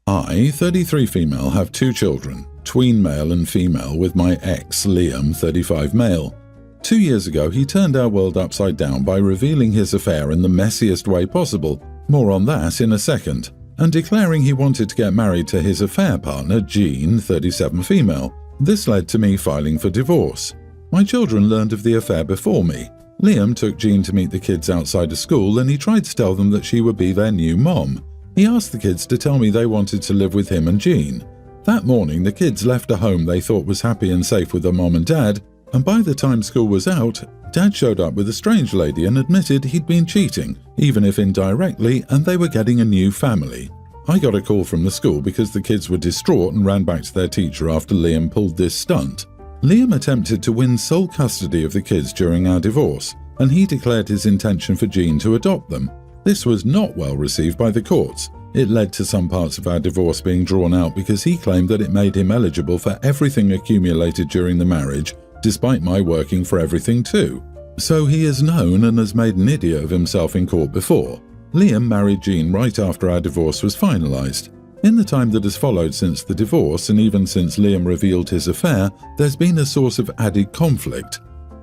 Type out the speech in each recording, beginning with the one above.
I, 33 female, have 2 children, tween male and female, with my ex, Liam, 35 male. 2 years ago, he turned our world upside down by revealing his affair in the messiest way possible, more on that in a second, and declaring he wanted to get married to his affair partner, Jean, 37 female. This led to me filing for divorce. My children learned of the affair before me. Liam took Jean to meet the kids outside of school, and he tried to tell them that she would be their new mom. He asked the kids to tell me they wanted to live with him and Jean. That morning, the kids left a home they thought was happy and safe with their mom and dad, and by the time school was out, Dad showed up with a strange lady and admitted he'd been cheating, even if indirectly, and they were getting a new family. I got a call from the school because the kids were distraught and ran back to their teacher after Liam pulled this stunt. Liam attempted to win sole custody of the kids during our divorce, and he declared his intention for Jean to adopt them. This was not well received by the courts. It led to some parts of our divorce being drawn out because he claimed that it made him eligible for everything accumulated during the marriage, despite my working for everything too. So he is known and has made an idiot of himself in court before. Liam married Jean right after our divorce was finalized. In the time that has followed since the divorce, and even since Liam revealed his affair, there's been a source of added conflict.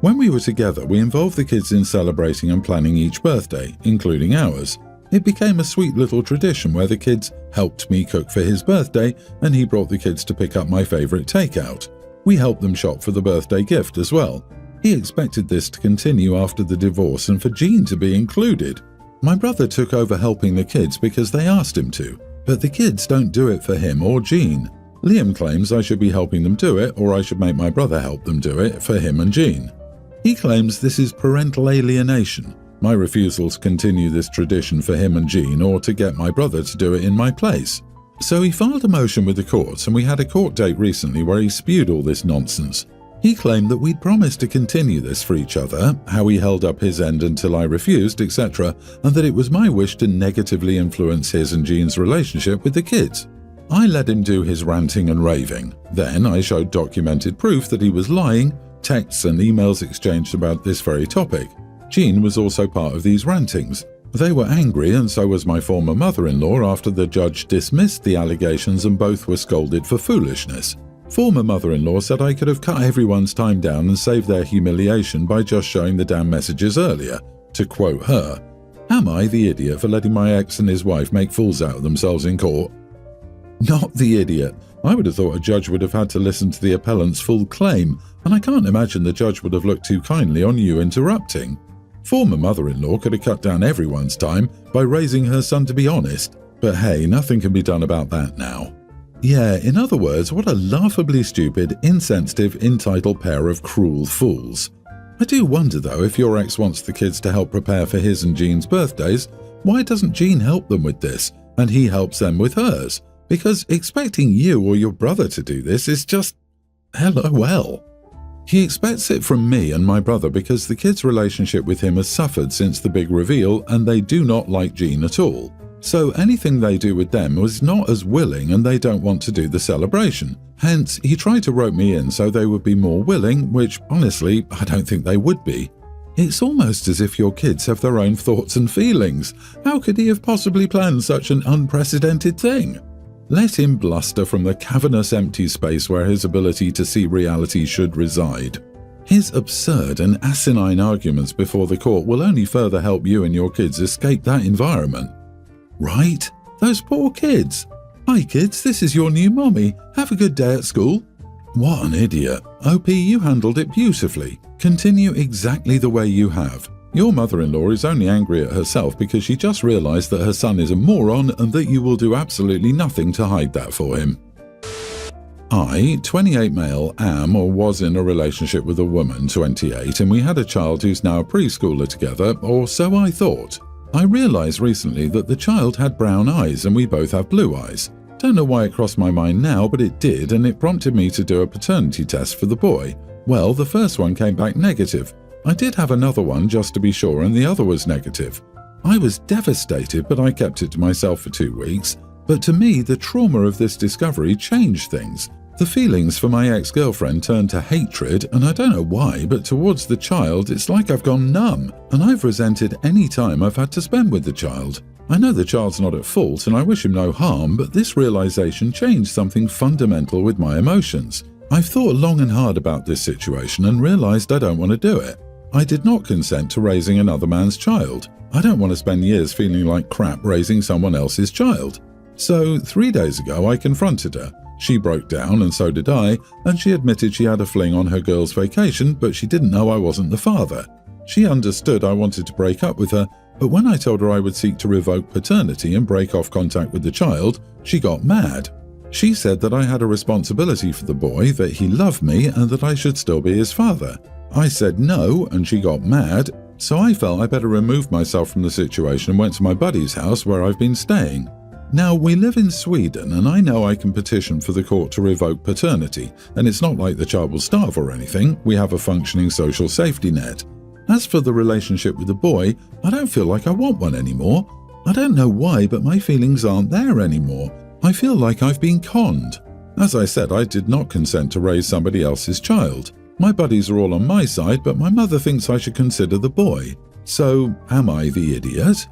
When we were together, we involved the kids in celebrating and planning each birthday, including ours. It became a sweet little tradition where the kids helped me cook for his birthday, and he brought the kids to pick up my favorite takeout. We helped them shop for the birthday gift as well. He expected this to continue after the divorce and for Jean to be included. My brother took over helping the kids because they asked him to, but the kids don't do it for him or Jean. Liam claims I should be helping them do it, or I should make my brother help them do it for him and Jean. He claims this is parental alienation, my refusal to continue this tradition for him and Jean, or to get my brother to do it in my place. So he filed a motion with the courts, and we had a court date recently where he spewed all this nonsense. He claimed that we'd promised to continue this for each other, how he held up his end until I refused, etc., and that it was my wish to negatively influence his and Jean's relationship with the kids. I let him do his ranting and raving. Then I showed documented proof that he was lying, texts and emails exchanged about this very topic. Jean was also part of these rantings. They were angry, and so was my former mother-in-law after the judge dismissed the allegations, and both were scolded for foolishness. Former mother-in-law said I could have cut everyone's time down and saved their humiliation by just showing the damn messages earlier. To quote her, "Am I the idiot for letting my ex and his wife make fools out of themselves in court?" Not the idiot. I would have thought a judge would have had to listen to the appellant's full claim, and I can't imagine the judge would have looked too kindly on you interrupting. Former mother-in-law could have cut down everyone's time by raising her son to be honest, but hey, nothing can be done about that now. Yeah, in other words, what a laughably stupid, insensitive, entitled pair of cruel fools. I do wonder though, if your ex wants the kids to help prepare for his and Jean's birthdays, why doesn't Jean help them with this, and he helps them with hers? Because expecting you or your brother to do this is just LOL. He expects it from me and my brother because the kids' relationship with him has suffered since the big reveal, and they do not like Jean at all. So anything they do with them was not as willing, and they don't want to do the celebration. Hence, he tried to rope me in so they would be more willing, which honestly, I don't think they would be. It's almost as if your kids have their own thoughts and feelings. How could he have possibly planned such an unprecedented thing? Let him bluster from the cavernous empty space where his ability to see reality should reside. His absurd and asinine arguments before the court will only further help you and your kids escape that environment. Right? Those poor kids. "Hi kids, this is your new mommy. Have a good day at school." What an idiot. OP, you handled it beautifully. Continue exactly the way you have. Your mother-in-law is only angry at herself because she just realized that her son is a moron and that you will do absolutely nothing to hide that for him. I, 28 male, am or was in a relationship with a woman, 28, and we had a child who's now a preschooler together, or so I thought. I realized recently that the child had brown eyes and we both have blue eyes. Don't know why it crossed my mind now, but it did, and it prompted me to do a paternity test for the boy. Well, the first one came back negative. I did have another one just to be sure, and the other was negative. I was devastated, but I kept it to myself for 2 weeks. But to me, the trauma of this discovery changed things. The feelings for my ex-girlfriend turned to hatred, and I don't know why, but towards the child, it's like I've gone numb, and I've resented any time I've had to spend with the child. I know the child's not at fault and I wish him no harm, but this realization changed something fundamental with my emotions. I've thought long and hard about this situation and realized I don't want to do it. I did not consent to raising another man's child. I don't want to spend years feeling like crap raising someone else's child. So 3 days ago I confronted her. She broke down and so did I, and she admitted she had a fling on her girl's vacation, but she didn't know I wasn't the father. She understood I wanted to break up with her, but when I told her I would seek to revoke paternity and break off contact with the child, she got mad. She said that I had a responsibility for the boy, that he loved me and that I should still be his father. I said no, and she got mad, so I felt I better remove myself from the situation and went to my buddy's house where I've been staying. Now, we live in Sweden and I know I can petition for the court to revoke paternity, and it's not like the child will starve or anything. We have a functioning social safety net. As for the relationship with the boy, I don't feel like I want one anymore. I don't know why, but my feelings aren't there anymore. I feel like I've been conned. As I said, I did not consent to raise somebody else's child. My buddies are all on my side, but my mother thinks I should consider the boy. So, am I the idiot?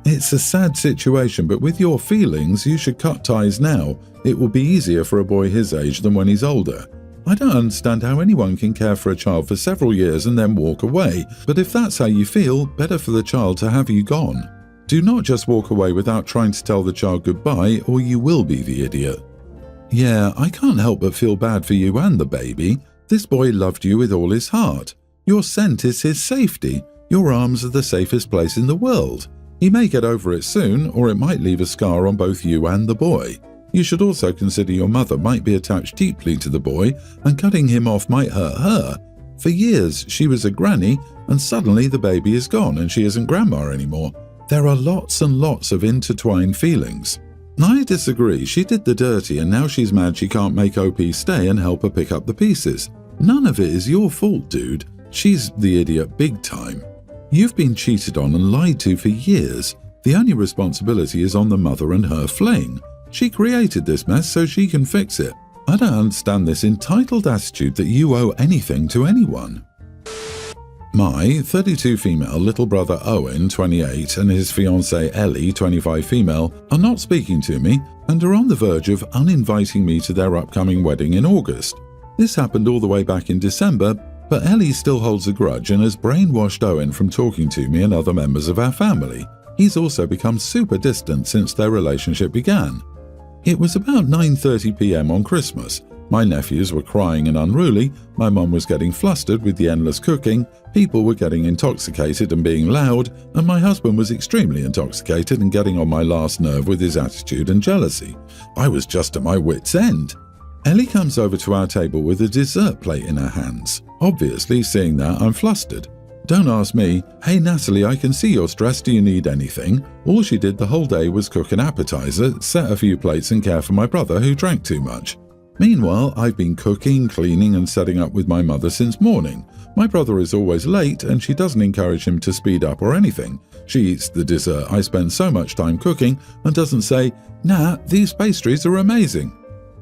It's a sad situation, but with your feelings, you should cut ties now. It will be easier for a boy his age than when he's older. I don't understand how anyone can care for a child for several years and then walk away, but if that's how you feel, better for the child to have you gone. Do not just walk away without trying to tell the child goodbye, or you will be the idiot. Yeah, I can't help but feel bad for you and the baby. This boy loved you with all his heart. Your scent is his safety. Your arms are the safest place in the world. He may get over it soon, or it might leave a scar on both you and the boy. You should also consider your mother might be attached deeply to the boy, and cutting him off might hurt her. For years, she was a granny, and suddenly the baby is gone and she isn't grandma anymore. There are lots and lots of intertwined feelings. I disagree. She did the dirty and now she's mad she can't make OP stay and help her pick up the pieces. None of it is your fault, dude. She's the idiot big time. You've been cheated on and lied to for years. The only responsibility is on the mother and her fling. She created this mess so she can fix it. I don't understand this entitled attitude that you owe anything to anyone. My 32 female little brother Owen, 28, and his fiancée Ellie, 25 female, are not speaking to me and are on the verge of uninviting me to their upcoming wedding in August. This happened all the way back in December, but Ellie still holds a grudge and has brainwashed Owen from talking to me and other members of our family. He's also become super distant since their relationship began. It was about 9:30 p.m. on Christmas. My nephews were crying and unruly, my mum was getting flustered with the endless cooking, people were getting intoxicated and being loud, and my husband was extremely intoxicated and getting on my last nerve with his attitude and jealousy. I was just at my wit's end. Ellie comes over to our table with a dessert plate in her hands. Obviously, seeing that, I'm flustered. Don't ask me, "Hey Natalie, I can see you're stressed, do you need anything?" All she did the whole day was cook an appetizer, set a few plates and care for my brother who drank too much. Meanwhile, I've been cooking, cleaning and setting up with my mother since morning. My brother is always late and she doesn't encourage him to speed up or anything. She eats the dessert I spend so much time cooking and doesn't say, "Nah, these pastries are amazing."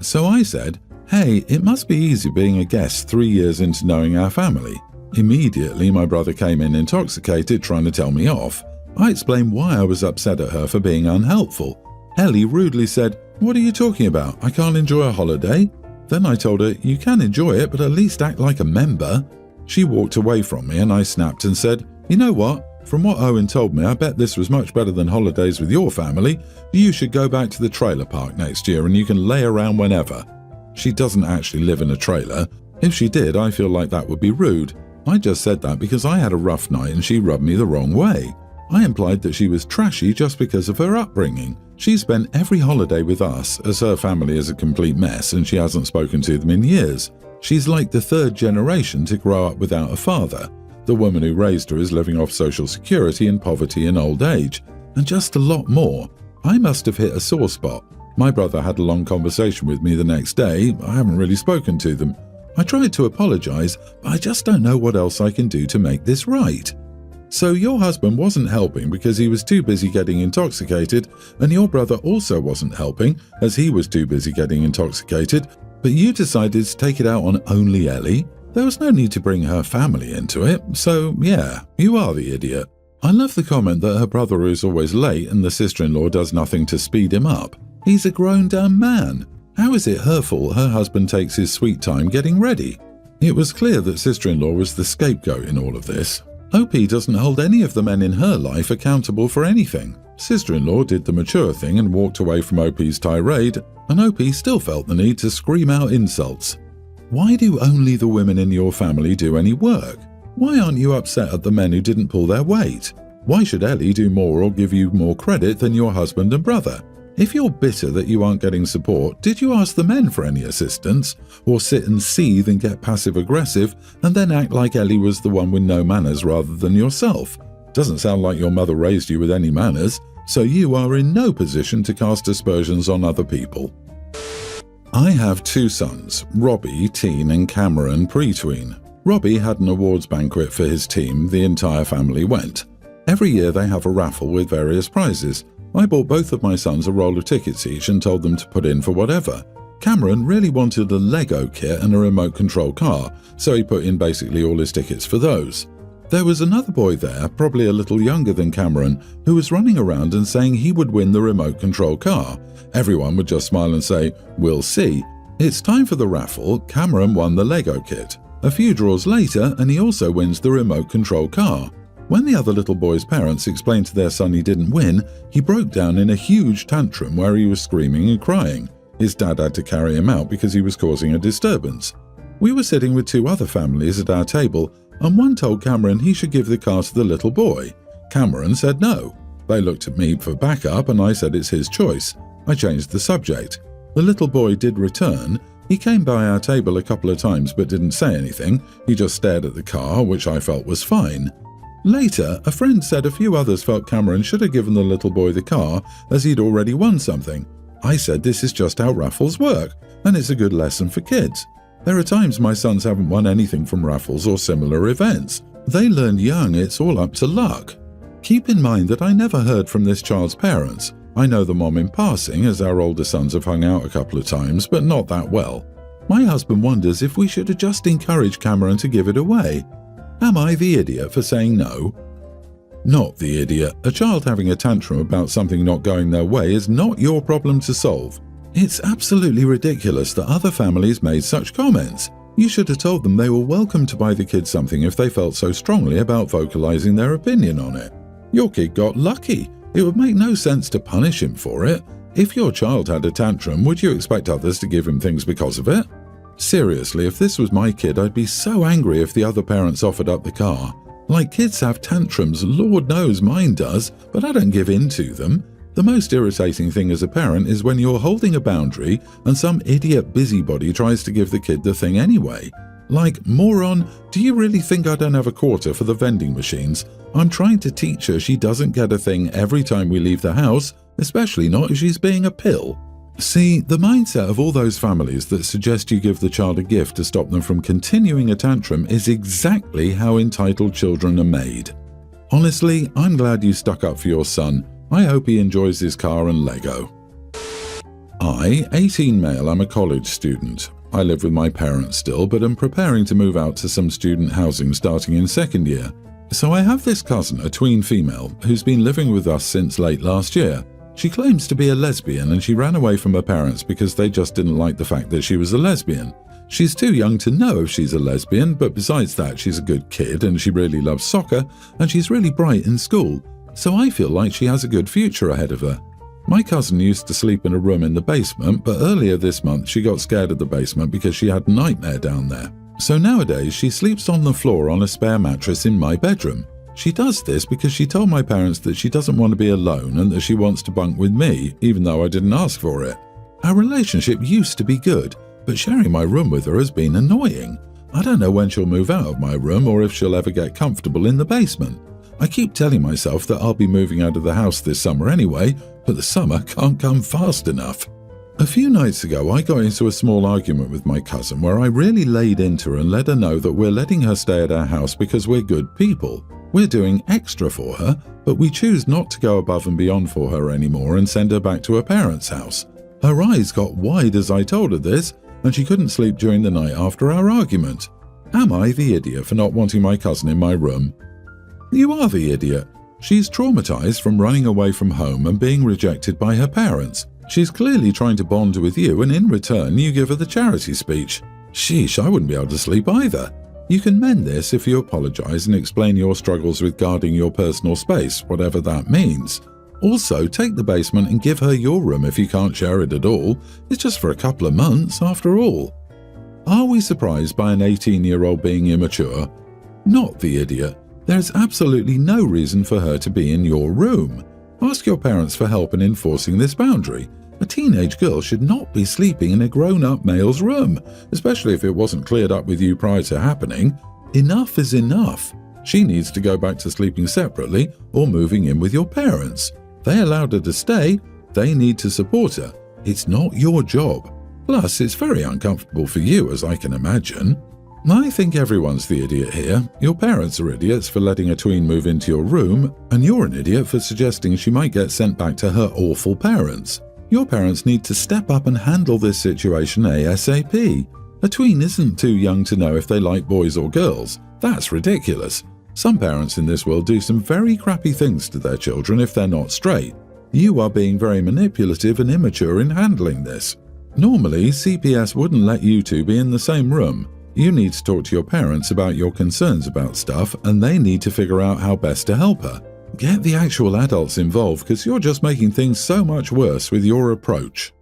So I said, "Hey, it must be easy being a guest 3 years into knowing our family." Immediately, my brother came in intoxicated, trying to tell me off. I explained why I was upset at her for being unhelpful. Ellie rudely said, "What are you talking about? I can't enjoy a holiday?" Then I told her, "You can enjoy it, but at least act like a member." She walked away from me and I snapped and said, "You know what? From what Owen told me, I bet this was much better than holidays with your family. You should go back to the trailer park next year and you can lay around whenever." She doesn't actually live in a trailer. If she did, I feel like that would be rude. I just said that because I had a rough night and she rubbed me the wrong way. I implied that she was trashy just because of her upbringing. She spent every holiday with us, as her family is a complete mess and she hasn't spoken to them in years. She's like the third generation to grow up without a father. The woman who raised her is living off social security and poverty in old age, and just a lot more. I must have hit a sore spot. My brother had a long conversation with me the next day. I haven't really spoken to them. I tried to apologize, but I just don't know what else I can do to make this right. So your husband wasn't helping because he was too busy getting intoxicated, and your brother also wasn't helping as he was too busy getting intoxicated, but you decided to take it out on only Ellie? There was no need to bring her family into it, so yeah, you are the idiot. I love the comment that her brother is always late and the sister-in-law does nothing to speed him up. He's a grown damn man. How is it her fault her husband takes his sweet time getting ready? It was clear that sister-in-law was the scapegoat in all of this. OP doesn't hold any of the men in her life accountable for anything. Sister-in-law did the mature thing and walked away from OP's tirade, and OP still felt the need to scream out insults. Why do only the women in your family do any work? Why aren't you upset at the men who didn't pull their weight? Why should Ellie do more or give you more credit than your husband and brother? If you're bitter that you aren't getting support, did you ask the men for any assistance? Or sit and seethe and get passive-aggressive and then act like Ellie was the one with no manners rather than yourself? Doesn't sound like your mother raised you with any manners, so you are in no position to cast aspersions on other people. I have 2 sons, Robbie, teen, and Cameron, pre-tween. Robbie had an awards banquet for his team. The entire family went. Every year they have a raffle with various prizes. I bought both of my sons a roll of tickets each and told them to put in for whatever. Cameron really wanted a Lego kit and a remote control car, so he put in basically all his tickets for those. There was another boy there, probably a little younger than Cameron, who was running around and saying he would win the remote control car. Everyone would just smile and say, "We'll see." It's time for the raffle. Cameron won the Lego kit. A few draws later, and he also wins the remote control car. When the other little boy's parents explained to their son he didn't win, he broke down in a huge tantrum where he was screaming and crying. His dad had to carry him out because he was causing a disturbance. We were sitting with 2 other families at our table, and one told Cameron he should give the car to the little boy. Cameron said no. They looked at me for backup and I said it's his choice. I changed the subject. The little boy did return. He came by our table a couple of times but didn't say anything. He just stared at the car, which I felt was fine. Later, a friend said a few others felt Cameron should have given the little boy the car as he'd already won something. I said this is just how raffles work, and it's a good lesson for kids. There are times my sons haven't won anything from raffles or similar events. They learned young it's all up to luck. Keep in mind that I never heard from this child's parents. I know the mom in passing, as our older sons have hung out a couple of times, but not that well. My husband wonders if we should have just encouraged Cameron to give it away. Am I the idiot for saying no? Not the idiot. A child having a tantrum about something not going their way is not your problem to solve. It's absolutely ridiculous that other families made such comments. You should have told them they were welcome to buy the kid something if they felt so strongly about vocalizing their opinion on it. Your kid got lucky. It would make no sense to punish him for it. If your child had a tantrum, would you expect others to give him things because of it? Seriously, if this was my kid, I'd be so angry if the other parents offered up the car. Like, kids have tantrums, Lord knows mine does, but I don't give in to them. The most irritating thing as a parent is when you're holding a boundary and some idiot busybody tries to give the kid the thing anyway. Like, moron, do you really think I don't have a quarter for the vending machines? I'm trying to teach her she doesn't get a thing every time we leave the house, especially not if she's being a pill. See, the mindset of all those families that suggest you give the child a gift to stop them from continuing a tantrum is exactly how entitled children are made. Honestly, I'm glad you stuck up for your son. I hope he enjoys his car and Lego. I, 18 male, am a college student. I live with my parents still, but am preparing to move out to some student housing starting in 2nd year. So I have this cousin, a tween female, who's been living with us since late last year. She claims to be a lesbian and she ran away from her parents because they just didn't like the fact that she was a lesbian. She's too young to know if she's a lesbian, but besides that, she's a good kid and she really loves soccer and she's really bright in school, so I feel like she has a good future ahead of her. My cousin used to sleep in a room in the basement, but earlier this month she got scared of the basement because she had a nightmare down there. So nowadays she sleeps on the floor on a spare mattress in my bedroom. She does this because she told my parents that she doesn't want to be alone and that she wants to bunk with me, even though I didn't ask for it. Our relationship used to be good, but sharing my room with her has been annoying. I don't know when she'll move out of my room or if she'll ever get comfortable in the basement. I keep telling myself that I'll be moving out of the house this summer anyway, but the summer can't come fast enough. A few nights ago, I got into a small argument with my cousin where I really laid into her and let her know that we're letting her stay at our house because we're good people. We're doing extra for her, but we choose not to go above and beyond for her anymore and send her back to her parents' house. Her eyes got wide as I told her this, and she couldn't sleep during the night after our argument. Am I the idiot for not wanting my cousin in my room? You are the idiot. She's traumatized from running away from home and being rejected by her parents. She's clearly trying to bond with you, and in return you give her the charity speech. Sheesh, I wouldn't be able to sleep either. You can mend this if you apologize and explain your struggles with guarding your personal space, whatever that means. Also, take the basement and give her your room if you can't share it at all. It's just for a couple of months, after all. Are we surprised by an 18-year-old being immature? Not the idiot. There's absolutely no reason for her to be in your room. Ask your parents for help in enforcing this boundary. A teenage girl should not be sleeping in a grown-up male's room, especially if it wasn't cleared up with you prior to happening. Enough is enough. She needs to go back to sleeping separately or moving in with your parents. They allowed her to stay. They need to support her. It's not your job. Plus, it's very uncomfortable for you, as I can imagine. I think everyone's the idiot here. Your parents are idiots for letting a tween move into your room, and you're an idiot for suggesting she might get sent back to her awful parents. Your parents need to step up and handle this situation ASAP. A tween isn't too young to know if they like boys or girls. That's ridiculous. Some parents in this world do some very crappy things to their children if they're not straight. You are being very manipulative and immature in handling this. Normally, CPS wouldn't let you two be in the same room. You need to talk to your parents about your concerns about stuff, and they need to figure out how best to help her. Get the actual adults involved, because you're just making things so much worse with your approach.